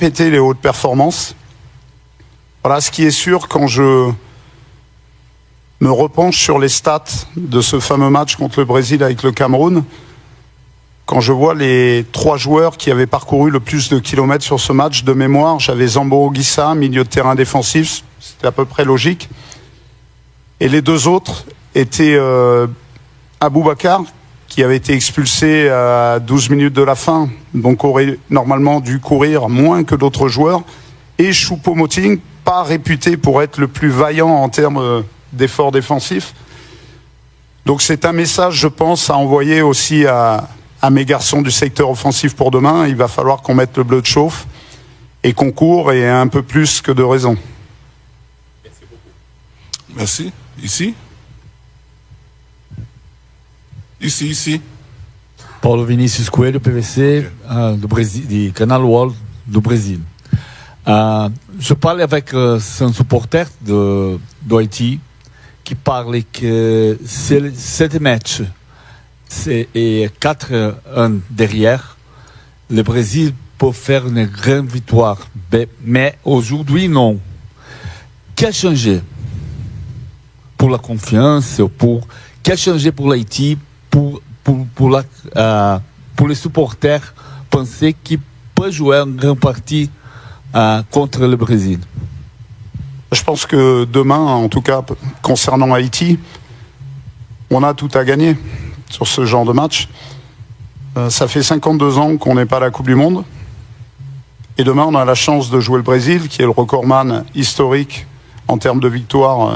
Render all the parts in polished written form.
péter les hautes performances. Voilà, ce qui est sûr quand je me repenche sur les stats de ce fameux match contre le Brésil avec le Cameroun, quand je vois les 3 joueurs qui avaient parcouru le plus de kilomètres sur ce match, de mémoire, j'avais Zamboro Guissa, milieu de terrain défensif, c'était à peu près logique. Et les 2 autres étaient Aboubacar, qui avait été expulsé à 12 minutes de la fin, donc aurait normalement dû courir moins que d'autres joueurs, et Choupo-Moting, pas réputé pour être le plus vaillant en termes d'efforts défensifs. Donc c'est un message, je pense, à envoyer aussi à mes garçons du secteur offensif pour demain. Il va falloir qu'on mette le bleu de chauffe et qu'on court, et un peu plus que de raison. Merci beaucoup. Merci. Ici? Ici. Paulo Vinícius Coelho, PVC, do Brasil, de Canal Wall do Brasil. Je parle avec un supporter do Haïti qui parle que cette match et 4-1 derrière, le Brésil peut faire une grande victoire. Mais aujourd'hui, non. Qu'est-ce qui a changé pour la confiance, qu'est-ce qui a changé pour l'Haïti, pour les supporters penser qu'ils peuvent jouer une grande partie contre le Brésil? Je pense que demain, en tout cas concernant Haïti, on a tout à gagner sur ce genre de match. Ça fait 52 ans qu'on n'est pas à la Coupe du Monde. Et demain, on a la chance de jouer le Brésil, qui est le recordman historique en termes de victoire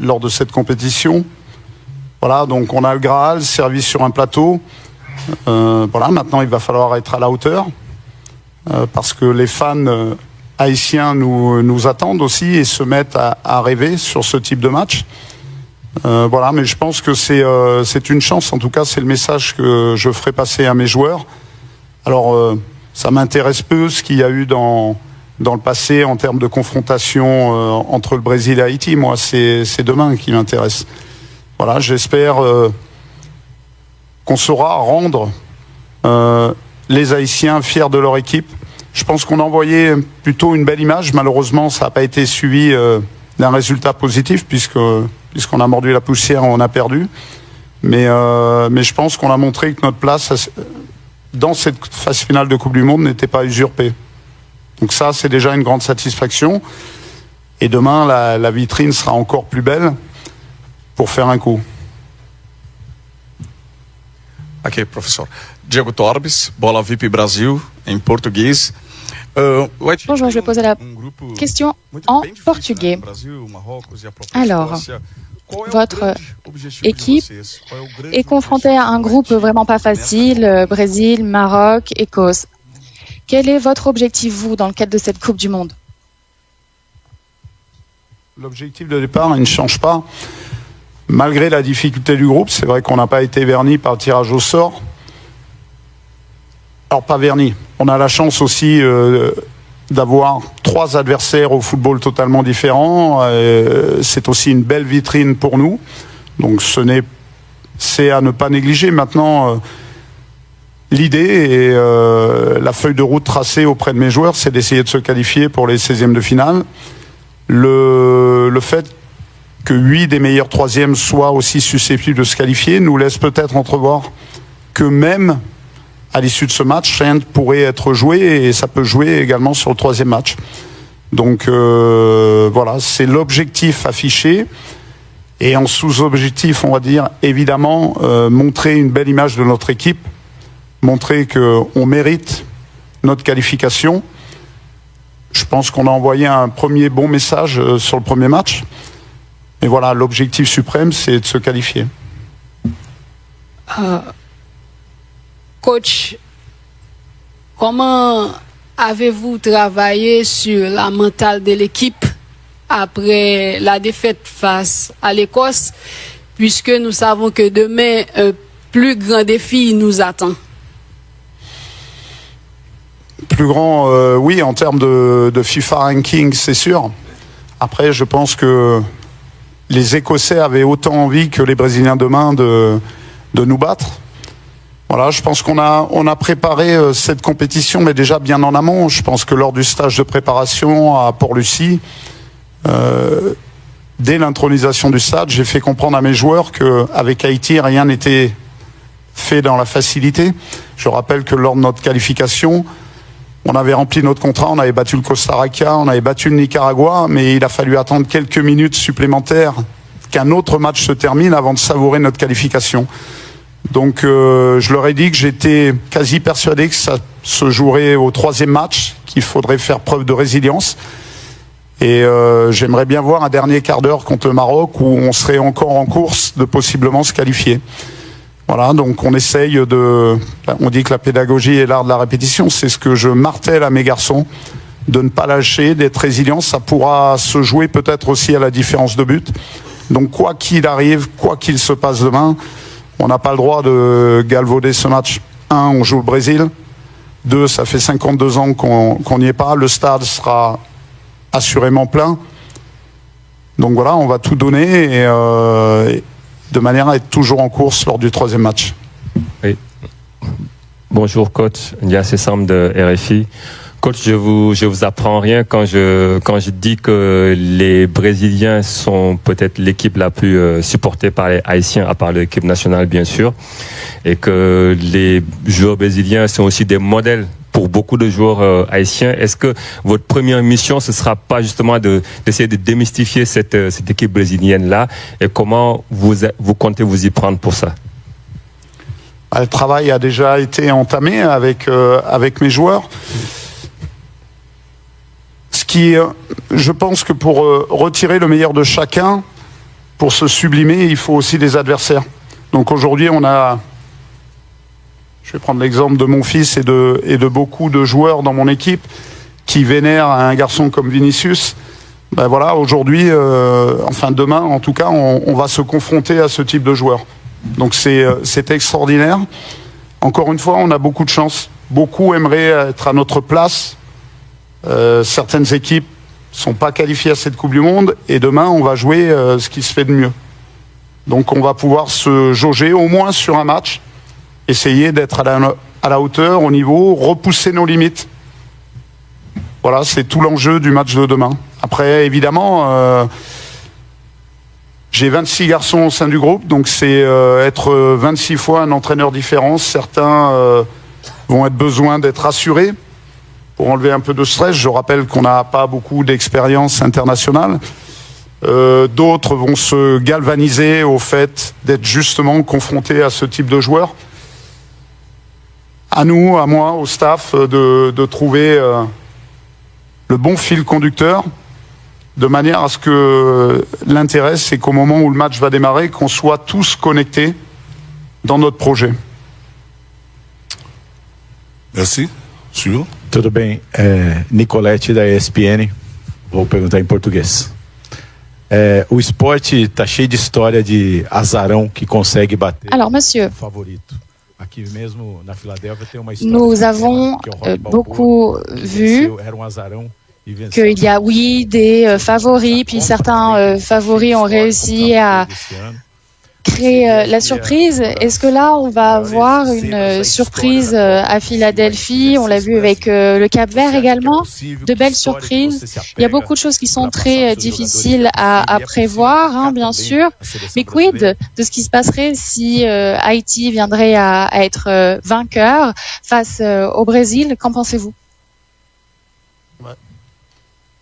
lors de cette compétition. Voilà, donc on a le Graal servi sur un plateau. Voilà, maintenant il va falloir être à la hauteur parce que les fans haïtiens nous attendent aussi et se mettent à rêver sur ce type de match. Voilà, mais je pense que c'est une chance. En tout cas, c'est le message que je ferai passer à mes joueurs. Alors, ça m'intéresse peu ce qu'il y a eu dans le passé en termes de confrontation entre le Brésil et Haïti. Moi, c'est demain qui m'intéresse. Voilà, j'espère qu'on saura rendre les Haïtiens fiers de leur équipe. Je pense qu'on a envoyé plutôt une belle image. Malheureusement, ça n'a pas été suivi d'un résultat positif puisqu'on a mordu la poussière, on a perdu. Mais je pense qu'on a montré que notre place dans cette phase finale de Coupe du Monde n'était pas usurpée. Donc ça, c'est déjà une grande satisfaction. Et demain, la vitrine sera encore plus belle pour faire un coup. Aqui, professor. Diego Torbes, Bola VIP Brasil, em português. Bonjour, je vais poser la question en portugais. Alors, votre équipe est confrontée à un groupe vraiment pas facile, Brésil, Maroc, Écosse. Quel est votre objectif, vous, dans le cadre de cette Coupe du Monde? L'objectif de départ, il ne change pas. Malgré la difficulté du groupe, c'est vrai qu'on n'a pas été verni par le tirage au sort. Alors, pas verni. On a la chance aussi d'avoir 3 adversaires au football totalement différents. C'est aussi une belle vitrine pour nous. Donc, c'est à ne pas négliger. Maintenant, l'idée et la feuille de route tracée auprès de mes joueurs, c'est d'essayer de se qualifier pour les 16e de finale. Le fait que 8 des meilleurs 3e soient aussi susceptibles de se qualifier nous laisse peut-être entrevoir que même à l'issue de ce match, rien ne pourrait être joué et ça peut jouer également sur le 3e match. Donc voilà, c'est l'objectif affiché. Et en sous-objectif, on va dire, évidemment, montrer une belle image de notre équipe, montrer qu'on mérite notre qualification. Je pense qu'on a envoyé un premier bon message sur le premier match. Et voilà, l'objectif suprême, c'est de se qualifier. Coach, comment avez-vous travaillé sur la mentale de l'équipe après la défaite face à l'Écosse, puisque nous savons que demain, un plus grand défi nous attend? Plus grand, oui, en termes de FIFA ranking, c'est sûr. Après, je pense que les Écossais avaient autant envie que les Brésiliens demain de nous battre. Voilà, je pense qu'on a préparé cette compétition, mais déjà bien en amont. Je pense que lors du stage de préparation à Port-Lucie, dès l'intronisation du stade, j'ai fait comprendre à mes joueurs qu'avec Haïti, rien n'était fait dans la facilité. Je rappelle que lors de notre qualification, on avait rempli notre contrat, on avait battu le Costa Rica, on avait battu le Nicaragua, mais il a fallu attendre quelques minutes supplémentaires qu'un autre match se termine avant de savourer notre qualification. Donc je leur ai dit que j'étais quasi persuadé que ça se jouerait au 3e match, qu'il faudrait faire preuve de résilience. Et j'aimerais bien voir un dernier quart d'heure contre le Maroc où on serait encore en course de possiblement se qualifier. Voilà, donc on essaye on dit que la pédagogie est l'art de la répétition, c'est ce que je martèle à mes garçons, de ne pas lâcher, d'être résilient. Ça pourra se jouer peut-être aussi à la différence de but. Donc quoi qu'il arrive, quoi qu'il se passe demain, on n'a pas le droit de galvauder ce match. 1, on joue le Brésil. 2, ça fait 52 ans qu'on n'y est pas. Le stade sera assurément plein. Donc voilà, on va tout donner et de manière à être toujours en course lors du 3e match. Oui. Bonjour coach, Yassé Sam de RFI. Coach, je vous apprends rien quand je dis que les Brésiliens sont peut-être l'équipe la plus supportée par les Haïtiens, à part l'équipe nationale bien sûr, et que les joueurs brésiliens sont aussi des modèles pour beaucoup de joueurs haïtiens. Est-ce que votre première mission, ce sera pas justement d'essayer de démystifier cette équipe brésilienne-là, et comment vous comptez vous y prendre pour ça? Le travail a déjà été entamé avec mes joueurs. Je pense que pour retirer le meilleur de chacun, pour se sublimer, il faut aussi des adversaires. Donc aujourd'hui, je vais prendre l'exemple de mon fils et de beaucoup de joueurs dans mon équipe qui vénèrent un garçon comme Vinicius. Ben voilà, aujourd'hui, enfin demain en tout cas, on va se confronter à ce type de joueurs. Donc c'est extraordinaire. Encore une fois, on a beaucoup de chance. Beaucoup aimeraient être à notre place. Certaines équipes ne sont pas qualifiées à cette Coupe du Monde et demain on va jouer ce qui se fait de mieux. Donc on va pouvoir se jauger au moins sur un match, essayer d'être à la hauteur, au niveau, repousser nos limites. Voilà, c'est tout l'enjeu du match de demain. Après évidemment, j'ai 26 garçons au sein du groupe, donc c'est être 26 fois un entraîneur différent. Certains vont être besoin d'être rassurés pour enlever un peu de stress. Je rappelle qu'on n'a pas beaucoup d'expérience internationale. D'autres vont se galvaniser au fait d'être justement confrontés à ce type de joueurs. À nous, à moi, au staff, de trouver le bon fil conducteur, de manière à ce que l'intérêt, c'est qu'au moment où le match va démarrer, qu'on soit tous connectés dans notre projet. Merci. Senhor? Tudo bem. Nicolete da ESPN. Vou perguntar em português. O esporte está cheio de história de azarão que consegue bater. Alors, monsieur, favorito. Aqui mesmo na Filadélfia tem uma história. Nous avons beaucoup vu qu'il y a, oui, des favoris, puis certains favoris ont réussi à créer la surprise. Est-ce que là, on va avoir une surprise à Philadelphie? On l'a vu avec le Cap-Vert également. De belles surprises. Il y a beaucoup de choses qui sont très difficiles à prévoir, hein, bien sûr. Mais quid de ce qui se passerait si Haïti viendrait à être vainqueur face au Brésil? Qu'en pensez-vous?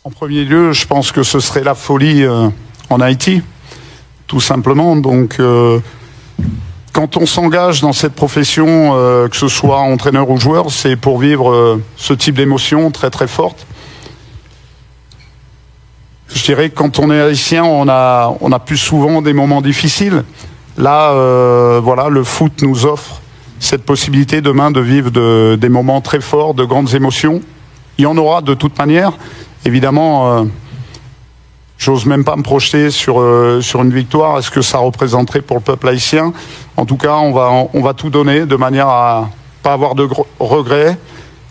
En premier lieu, je pense que ce serait la folie en Haïti. Tout simplement. Donc, quand on s'engage dans cette profession, que ce soit entraîneur ou joueur, c'est pour vivre ce type d'émotion très très forte. Je dirais que quand on est haïtien, on a plus souvent des moments difficiles. Là, voilà, le foot nous offre cette possibilité demain de vivre des moments très forts, de grandes émotions. Il y en aura de toute manière. Évidemment, j'ose même pas me projeter sur une victoire. Est-ce que ça représenterait pour le peuple haïtien? En tout cas, on va tout donner de manière à pas avoir de regrets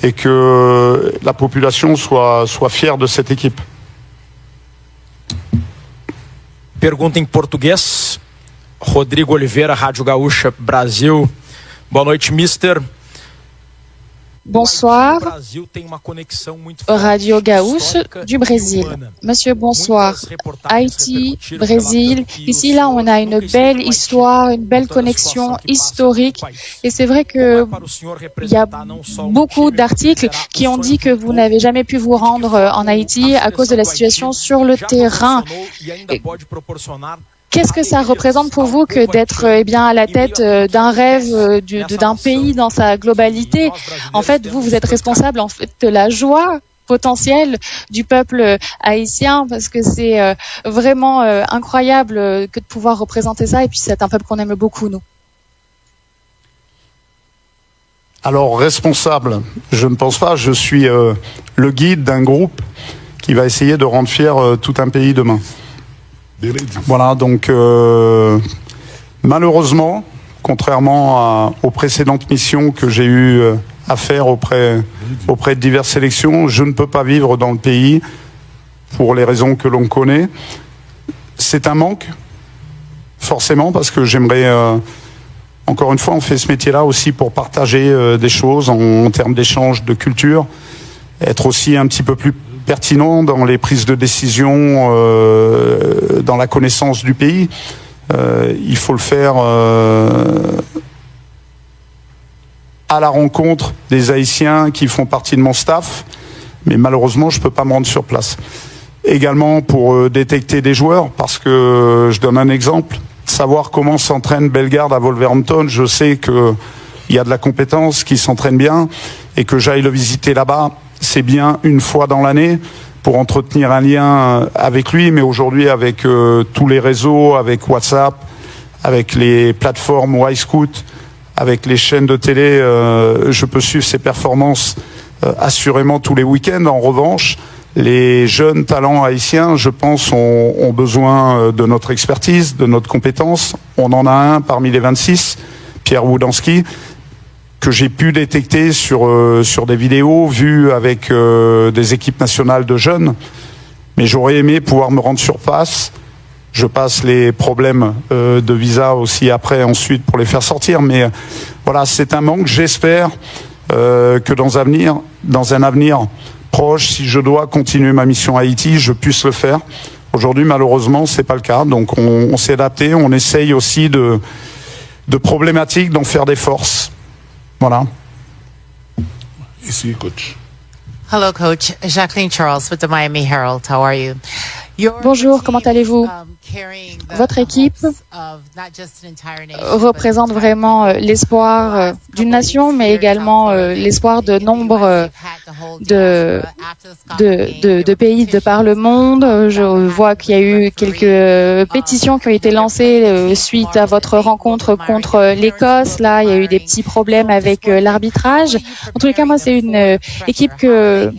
et que la population soit fière de cette équipe. Pergunta em português. Rodrigo Oliveira, Rádio Gaúcha, Brasil. Boa noite, mister. Bonsoir, Radio Gaúcho du Brésil. Monsieur, bonsoir. Haïti, Brésil. Ici, là, on a une belle histoire, une belle connexion historique. Et c'est vrai que il y a beaucoup d'articles qui ont dit que vous n'avez jamais pu vous rendre en Haïti à cause de la situation sur le terrain. Qu'est-ce que ça représente pour vous que d'être à la tête d'un rêve, d'un pays dans sa globalité? En fait, vous êtes responsable de la joie potentielle du peuple haïtien, parce que c'est vraiment incroyable que de pouvoir représenter ça, et puis c'est un peuple qu'on aime beaucoup, nous. Alors, responsable, je ne pense pas. Je suis le guide d'un groupe qui va essayer de rendre fier tout un pays demain. Voilà, donc malheureusement, contrairement aux précédentes missions que j'ai eu à faire auprès de diverses sélections, je ne peux pas vivre dans le pays pour les raisons que l'on connaît. C'est un manque, forcément, parce que j'aimerais, encore une fois, on fait ce métier-là aussi pour partager des choses en termes d'échange de culture, être aussi un petit peu plus pertinent dans les prises de décision, dans la connaissance du pays. Il faut le faire à la rencontre des Haïtiens qui font partie de mon staff, mais malheureusement, je ne peux pas me rendre sur place. Également pour détecter des joueurs, parce que, je donne un exemple, savoir comment s'entraîne Bellegarde à Wolverhampton, je sais qu'il y a de la compétence, qu'il s'entraîne bien, et que j'aille le visiter là-bas, c'est bien une fois dans l'année pour entretenir un lien avec lui, mais aujourd'hui avec tous les réseaux, avec WhatsApp, avec les plateformes Wisecout, avec les chaînes de télé, je peux suivre ses performances assurément tous les week-ends. En revanche, les jeunes talents haïtiens, je pense, ont besoin de notre expertise, de notre compétence. On en a un parmi les 26, Pierre Woudanski, que j'ai pu détecter sur des vidéos vues avec des équipes nationales de jeunes. Mais j'aurais aimé pouvoir me rendre sur place. Je passe les problèmes de visa aussi après, ensuite, pour les faire sortir. Mais voilà, c'est un manque. J'espère que dans un avenir proche, si je dois continuer ma mission à Haïti, je puisse le faire. Aujourd'hui, malheureusement, c'est pas le cas. Donc on s'est adapté. On essaye aussi de problématiques d'en faire des forces. Voilà. Ici, coach. Hello, coach. Jacqueline Charles with the Miami Herald. How are you? Bonjour, comment allez-vous? Votre équipe représente vraiment l'espoir d'une nation, mais également l'espoir de nombre de pays de par le monde. Je vois qu'il y a eu quelques pétitions qui ont été lancées suite à votre rencontre contre l'Écosse. Là, il y a eu des petits problèmes avec l'arbitrage. En tous les cas, moi, c'est une équipe que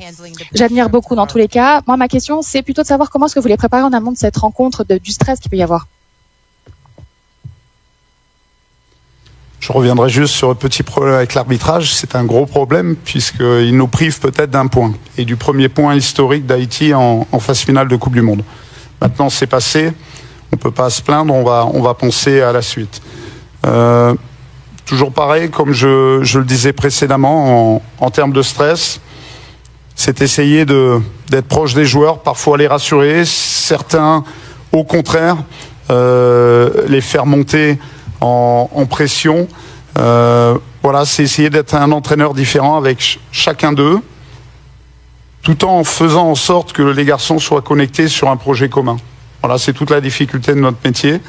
j'admire beaucoup dans tous les cas. Moi, ma question, c'est plutôt de savoir comment est-ce que vous les préparez en amont de cette rencontre, du stress qu'il peut y avoir. Je reviendrai juste sur un petit problème avec l'arbitrage. C'est un gros problème puisqu'il nous prive peut-être d'un point. Et du premier point historique d'Haïti en phase finale de Coupe du Monde. Maintenant, c'est passé. On ne peut pas se plaindre. On va penser à la suite. Toujours pareil, comme je le disais précédemment, en termes de stress, c'est essayer d'être proche des joueurs, parfois les rassurer. Certains, au contraire, les faire monter en pression. Voilà, c'est essayer d'être un entraîneur différent avec chacun d'eux, tout en faisant en sorte que les garçons soient connectés sur un projet commun. Voilà, c'est toute la difficulté de notre métier.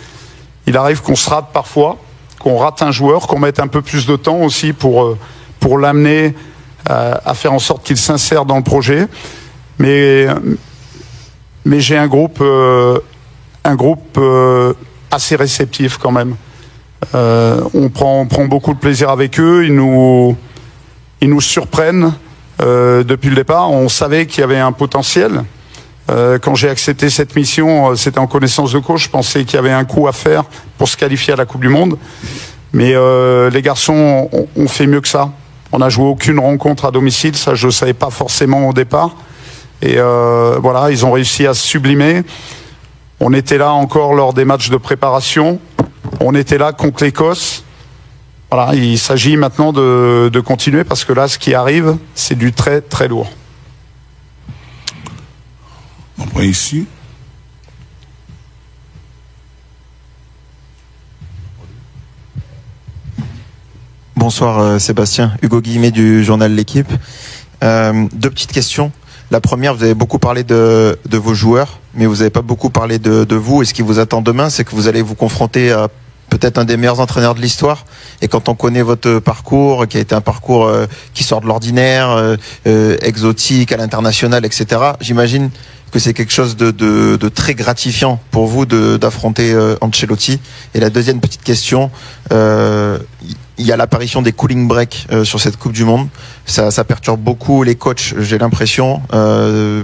Il arrive qu'on se rate parfois, qu'on rate un joueur, qu'on mette un peu plus de temps aussi pour l'amener à faire en sorte qu'il s'insère dans le projet. Mais j'ai un groupe assez réceptif quand même. On prend beaucoup de plaisir avec eux. Ils nous surprennent depuis le départ. On savait qu'il y avait un potentiel. Quand j'ai accepté cette mission, c'était en connaissance de cause. Je pensais qu'il y avait un coup à faire pour se qualifier à la Coupe du Monde. Mais les garçons ont fait mieux que ça. On n'a joué aucune rencontre à domicile. Ça, je ne savais pas forcément au départ. Et voilà, ils ont réussi à se sublimer. On était là encore lors des matchs de préparation. On était là contre l'Écosse. Voilà, il s'agit maintenant de continuer parce que là, ce qui arrive, c'est du très très lourd. On prend ici. Bonsoir Sébastien, Hugo Guillemet du journal L'Équipe. Deux petites questions. La première, vous avez beaucoup parlé de vos joueurs, mais vous n'avez pas beaucoup parlé de vous. Et ce qui vous attend demain, c'est que vous allez vous confronter à peut-être un des meilleurs entraîneurs de l'histoire. Et quand on connaît votre parcours, qui a été un parcours qui sort de l'ordinaire, exotique, à l'international, etc., j'imagine que c'est quelque chose de très gratifiant pour vous d'affronter Ancelotti. Et la deuxième petite question, il y a l'apparition des cooling breaks sur cette Coupe du Monde. Ça perturbe beaucoup les coachs, j'ai l'impression.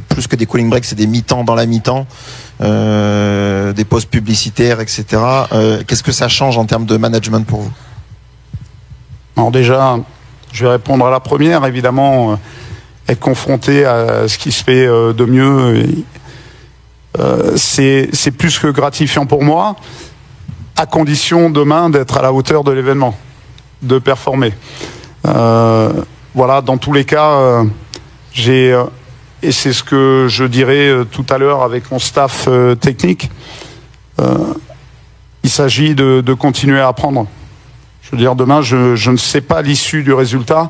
Plus que des cooling breaks, c'est des mi-temps dans la mi-temps, des pauses publicitaires, etc. Qu'est-ce que ça change en termes de management pour vous? Alors déjà, je vais répondre à la première. Évidemment, être confronté à ce qui se fait de mieux, c'est plus que gratifiant pour moi, à condition demain d'être à la hauteur de l'événement, de performer. Voilà, dans tous les cas, et c'est ce que je dirais tout à l'heure avec mon staff technique, il s'agit de continuer à apprendre. Je veux dire, demain, je ne sais pas l'issue du résultat,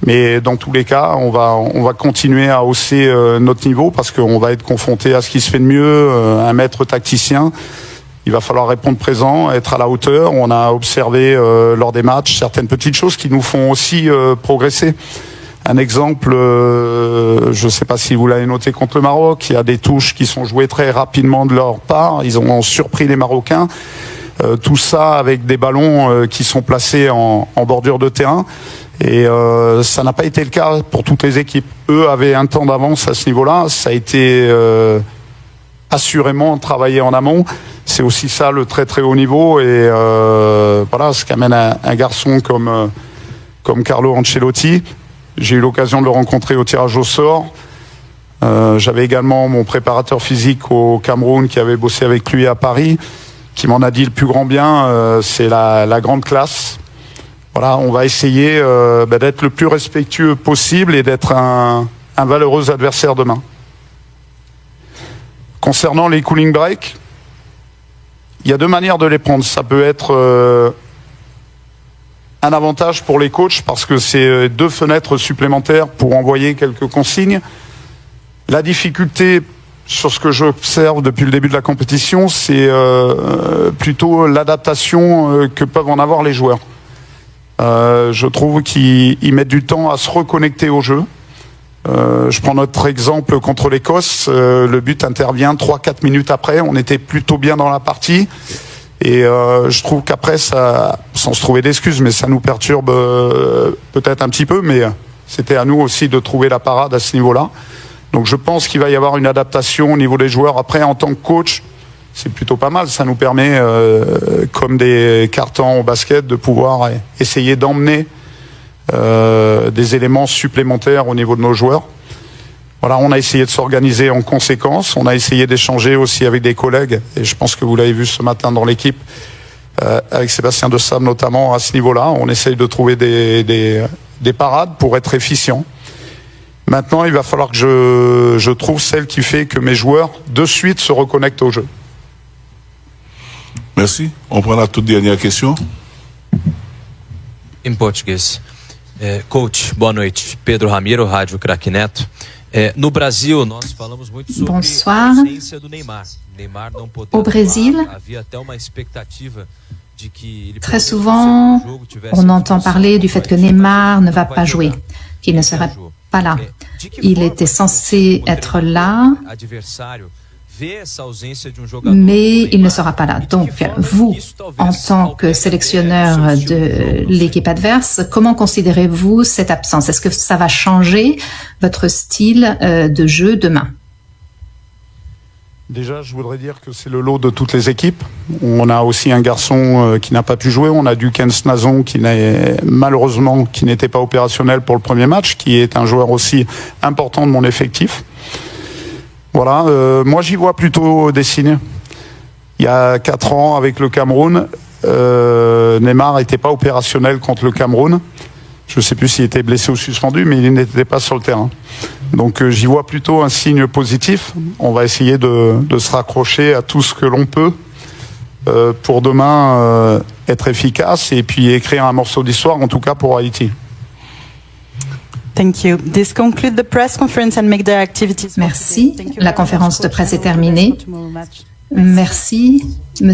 mais dans tous les cas, on va continuer à hausser notre niveau parce qu'on va être confronté à ce qui se fait de mieux, un maître tacticien. Il va falloir répondre présent, être à la hauteur. On a observé lors des matchs certaines petites choses qui nous font aussi progresser. Un exemple, je ne sais pas si vous l'avez noté contre le Maroc, il y a des touches qui sont jouées très rapidement de leur part. Ils ont surpris les Marocains. Tout ça avec des ballons qui sont placés en bordure de terrain. Et ça n'a pas été le cas pour toutes les équipes. Eux avaient un temps d'avance à ce niveau-là. Ça a été assurément travaillé en amont. C'est aussi ça le très très haut niveau. Et voilà, ce qu'amène un garçon comme Carlo Ancelotti. J'ai eu l'occasion de le rencontrer au tirage au sort. J'avais également mon préparateur physique au Cameroun qui avait bossé avec lui à Paris, qui m'en a dit le plus grand bien. C'est la grande classe. Voilà, on va essayer d'être le plus respectueux possible et d'être un valeureux adversaire demain. Concernant les cooling breaks, il y a deux manières de les prendre. Ça peut être un avantage pour les coachs parce que c'est 2 fenêtres supplémentaires pour envoyer quelques consignes. La difficulté sur ce que j'observe depuis le début de la compétition, c'est plutôt l'adaptation que peuvent en avoir les joueurs. Je trouve qu'ils mettent du temps à se reconnecter au jeu. Je prends notre exemple contre l'Écosse. Le but intervient 3-4 minutes après. On était plutôt bien dans la partie. Et je trouve qu'après, ça, sans se trouver d'excuses, mais ça nous perturbe peut-être un petit peu. Mais c'était à nous aussi de trouver la parade à ce niveau-là. Donc je pense qu'il va y avoir une adaptation au niveau des joueurs. Après, en tant que coach, c'est plutôt pas mal. Ça nous permet, comme des cartons au basket, de pouvoir essayer d'emmener des éléments supplémentaires au niveau de nos joueurs. Voilà, on a essayé de s'organiser en conséquence. On a essayé d'échanger aussi avec des collègues. Et je pense que vous l'avez vu ce matin dans l'équipe, avec Sébastien De Sable notamment à ce niveau-là. On essaye de trouver des parades pour être efficient. Maintenant, il va falloir que je trouve celle qui fait que mes joueurs, de suite, se reconnectent au jeu. Merci. On prend la toute dernière question. Em português. Coach, boa noite. Pedro Ramiro, Rádio Craque Neto. No Brasil, nós falamos muito sobre a ausência do Neymar. Neymar não podendo Au Brésil, havia até uma expectativa de que ele très souvent, on entend parler du fait que Neymar ne va pas jouer, qu'il ne serait pas là. Il était censé être là, mais il ne sera pas là. Donc, vous, en tant que sélectionneur de l'équipe adverse, comment considérez-vous cette absence? Est-ce que ça va changer votre style de jeu demain? Déjà, je voudrais dire que c'est le lot de toutes les équipes. On a aussi un garçon qui n'a pas pu jouer. On a Duken Snazon qui malheureusement qui n'était pas opérationnel pour le premier match, qui est un joueur aussi important de mon effectif. Voilà, moi j'y vois plutôt des signes. Il y a 4 ans avec le Cameroun, Neymar n'était pas opérationnel contre le Cameroun. Je ne sais plus s'il était blessé ou suspendu, mais il n'était pas sur le terrain. Donc j'y vois plutôt un signe positif. On va essayer de se raccrocher à tout ce que l'on peut pour demain être efficace et puis écrire un morceau d'histoire, en tout cas pour Haïti. Thank you. This concludes the press conference and make the activities. Merci. La conférence de presse est terminée. Merci, monsieur.